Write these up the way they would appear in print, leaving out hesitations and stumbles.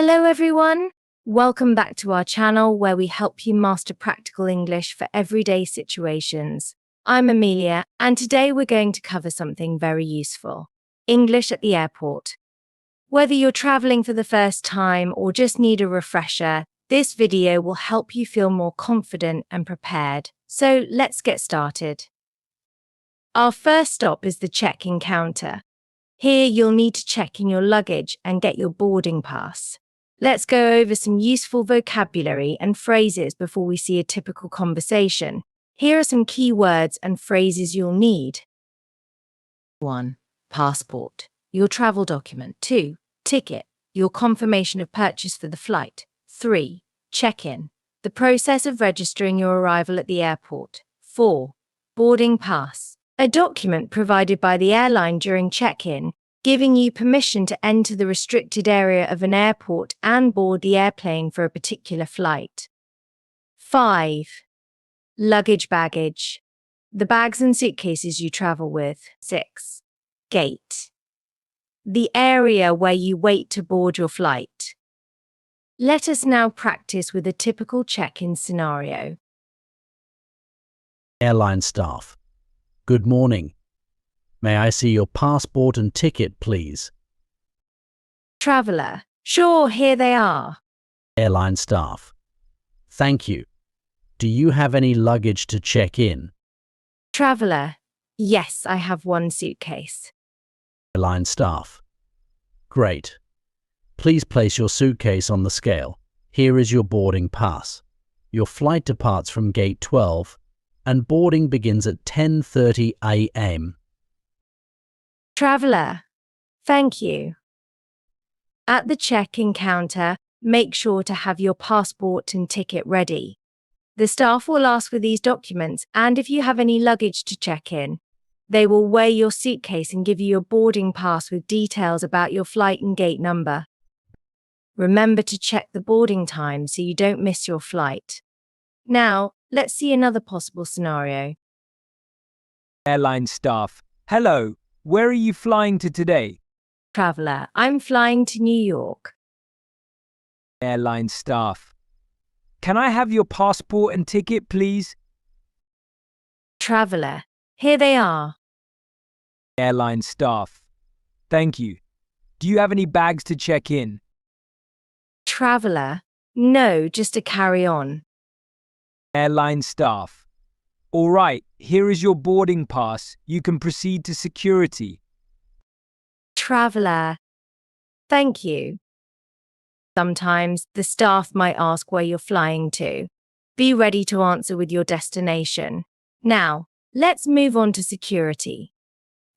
Hello everyone! Welcome back to our channel where we help you master practical English for everyday situations. I'm Amelia, and today we're going to cover something very useful: English at the airport. Whether you're traveling for the first time or just need a refresher, this video will help you feel more confident and prepared. So let's get started. Our first stop is the check-in counter. Here you'll need to check in your luggage and get your boarding pass. Let's go over some useful vocabulary and phrases before we see a typical conversation. Here are some key words and phrases you'll need. 1. Passport, your travel document. 2. Ticket, your confirmation of purchase for the flight. 3. Check-in, the process of registering your arrival at the airport. 4. Boarding pass, a document provided by the airline during check-in, giving you permission to enter the restricted area of an airport and board the airplane for a particular flight. 5. Luggage baggage, the bags and suitcases you travel with. 6. Gate, the area where you wait to board your flight. Let us now practice with a typical check-in scenario. Airline staff. Good morning. May I see your passport and ticket, please? Traveller. Sure, here they are. Airline staff. Thank you. Do you have any luggage to check in? Traveller. Yes, I have one suitcase. Airline staff. Great. Please place your suitcase on the scale. Here is your boarding pass. Your flight departs from gate 12 and boarding begins at 10:30 a.m. Traveller. Thank you. At the check-in counter, make sure to have your passport and ticket ready. The staff will ask for these documents, and if you have any luggage to check in, they will weigh your suitcase and give you your boarding pass with details about your flight and gate number. Remember to check the boarding time so you don't miss your flight. Now, let's see another possible scenario. Airline staff. Hello, where are you flying to today? Traveller. I'm flying to New York. Airline staff. Can I have your passport and ticket, please? Traveller. Here they are. Airline staff. Thank you. Do you have any bags to check in? Traveller. No, just a carry-on. Airline staff. All right, here is your boarding pass. You can proceed to security. Traveller. Thank you. Sometimes the staff might ask where you're flying to. Be ready to answer with your destination. Now, let's move on to security.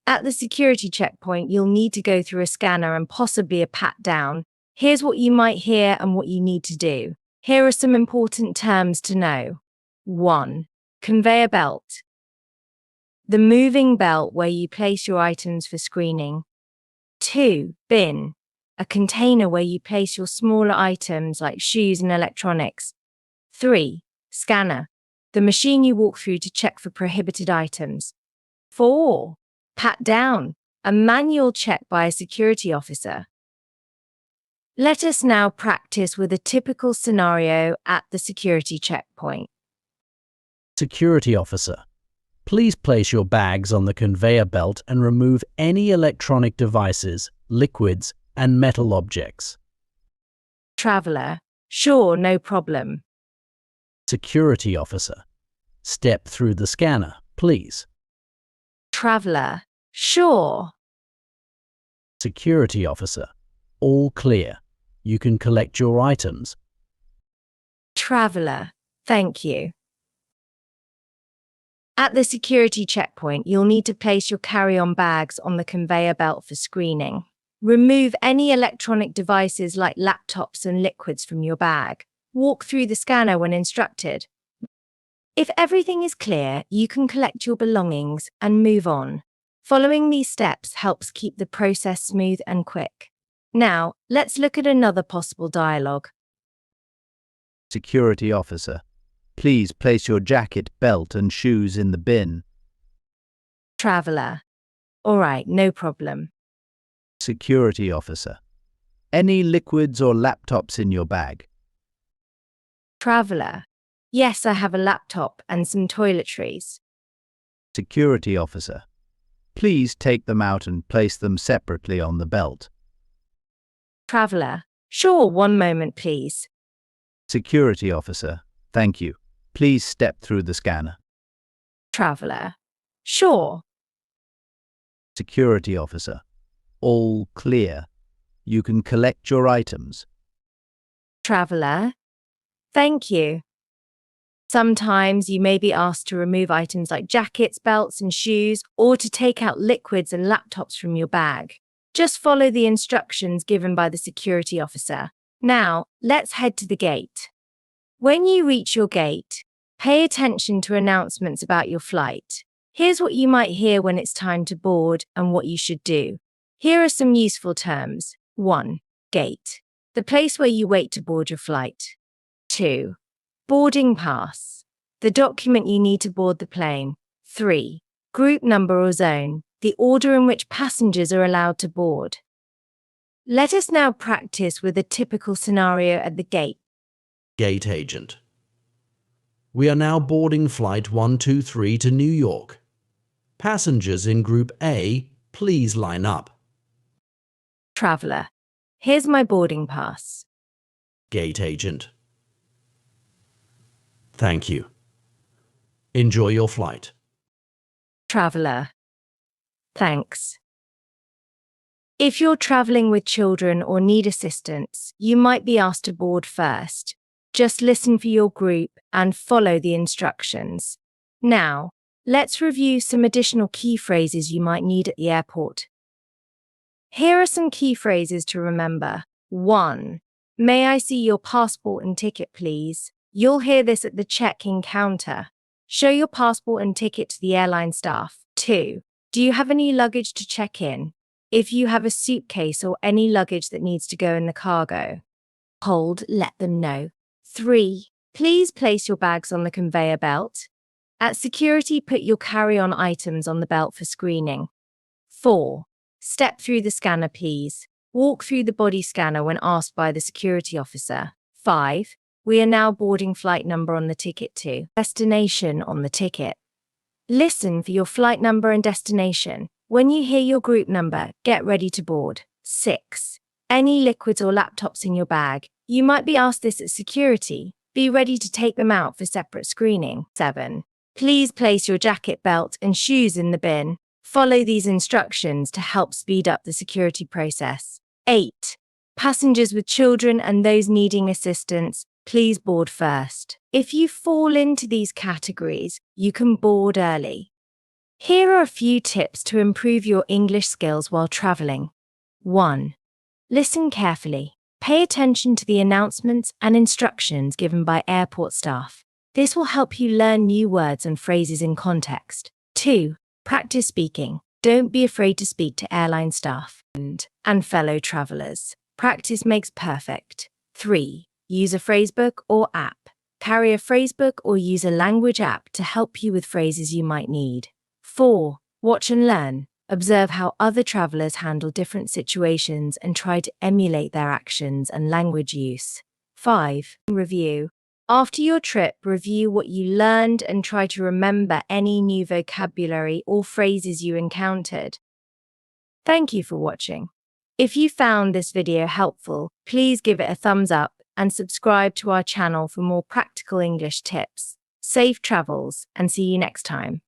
At the security checkpoint, you'll need to go through a scanner and possibly a pat-down. Here's what you might hear and what you need to do. Here are some important terms to know. 1. Conveyor belt, the moving belt where you place your items for screening. 2. Bin, a container where you place your smaller items like shoes and electronics. 3. Scanner, the machine you walk through to check for prohibited items. 4. Pat down, a manual check by a security officer. Let us now practice with a typical scenario at the security checkpoint. Security officer. Please place your bags on the conveyor belt and remove any electronic devices, liquids, and metal objects. Traveller. Sure, no problem. Security officer. Step through the scanner, please. Traveller. Sure. Security officer. All clear. You can collect your items. Traveller. Thank you. At the security checkpoint, you'll need to place your carry-on bags on the conveyor belt for screening. Remove any electronic devices like laptops and liquids from your bag. Walk through the scanner when instructed. If everything is clear, you can collect your belongings and move on. Following these steps helps keep the process smooth and quick. Now, let's look at another possible dialogue. Security officer. Please place your jacket, belt and shoes in the bin. Traveller. All right, no problem. Security officer. Any liquids or laptops in your bag? Traveler. Yes, I have a laptop and some toiletries. Security officer. Please take them out and place them separately on the belt. Traveler. Sure, one moment please. Security officer. Thank you. Please step through the scanner. Traveler. Sure. Security officer. All clear. You can collect your items. Traveler. Thank you. Sometimes you may be asked to remove items like jackets, belts, and shoes, or to take out liquids and laptops from your bag. Just follow the instructions given by the security officer. Now, let's head to the gate. When you reach your gate, pay attention to announcements about your flight. Here's what you might hear when it's time to board and what you should do. Here are some useful terms. 1. Gate. The place where you wait to board your flight. 2. Boarding pass. The document you need to board the plane. 3. Group number or zone. The order in which passengers are allowed to board. Let us now practice with a typical scenario at the gate. Gate agent. We are now boarding flight 123 to New York. Passengers in Group A, please line up. Traveler. Here's my boarding pass. Gate agent. Thank you. Enjoy your flight. Traveler. Thanks. If you're traveling with children or need assistance, you might be asked to board first. Just listen for your group and follow the instructions. Now, let's review some additional key phrases you might need at the airport. Here are some key phrases to remember. 1. May I see your passport and ticket, please? You'll hear this at the check-in counter. Show your passport and ticket to the airline staff. 2. Do you have any luggage to check in? If you have a suitcase or any luggage that needs to go in the cargo, hold, let them know. 3. Please place your bags on the conveyor belt. At security, put your carry-on items on the belt for screening. 4. Step through the scanner, please. Walk through the body scanner when asked by the security officer. 5. We are now boarding flight number on the ticket to destination on the ticket. Listen for your flight number and destination. When you hear your group number, get ready to board. 6. Any liquids or laptops in your bag. You might be asked this at security. Be ready to take them out for separate screening. 7. Please place your jacket, belt, and shoes in the bin. Follow these instructions to help speed up the security process. 8. Passengers with children and those needing assistance, please board first. If you fall into these categories, you can board early. Here are a few tips to improve your English skills while traveling. 1. Listen carefully. Pay attention to the announcements and instructions given by airport staff. This will help you learn new words and phrases in context. 2. Practice speaking. Don't be afraid to speak to airline staff and fellow travelers. Practice makes perfect. 3. Use a phrasebook or app. Carry a phrasebook or use a language app to help you with phrases you might need. 4. Watch and learn. Observe how other travelers handle different situations and try to emulate their actions and language use. 5. Review. After your trip, review what you learned and try to remember any new vocabulary or phrases you encountered. Thank you for watching. If you found this video helpful, please give it a thumbs up and subscribe to our channel for more practical English tips. Safe travels and see you next time.